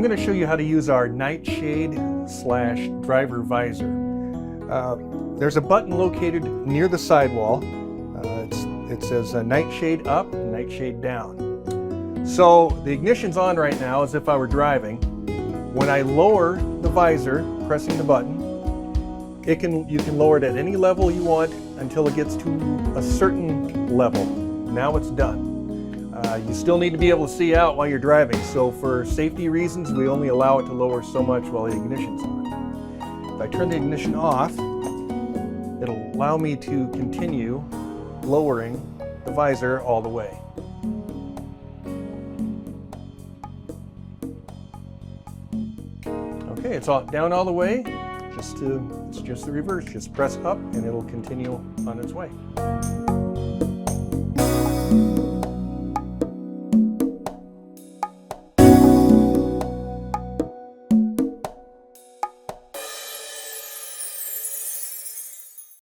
I'm going to show you how to use our Nightshade / driver visor. There's a button located near the sidewall. It says Nightshade up, Nightshade down. So the ignition's on right now as if I were driving. When I lower the visor, pressing the button, you can lower it at any level you want until it gets to a certain level. Now it's done. You still need to be able to see out while you're driving, so for safety reasons we only allow it to lower so much while the ignition's on. If I turn the ignition off, it'll allow me to continue lowering the visor all the way. Okay, it's down all the way. It's just the reverse. Just press up and it'll continue on its way.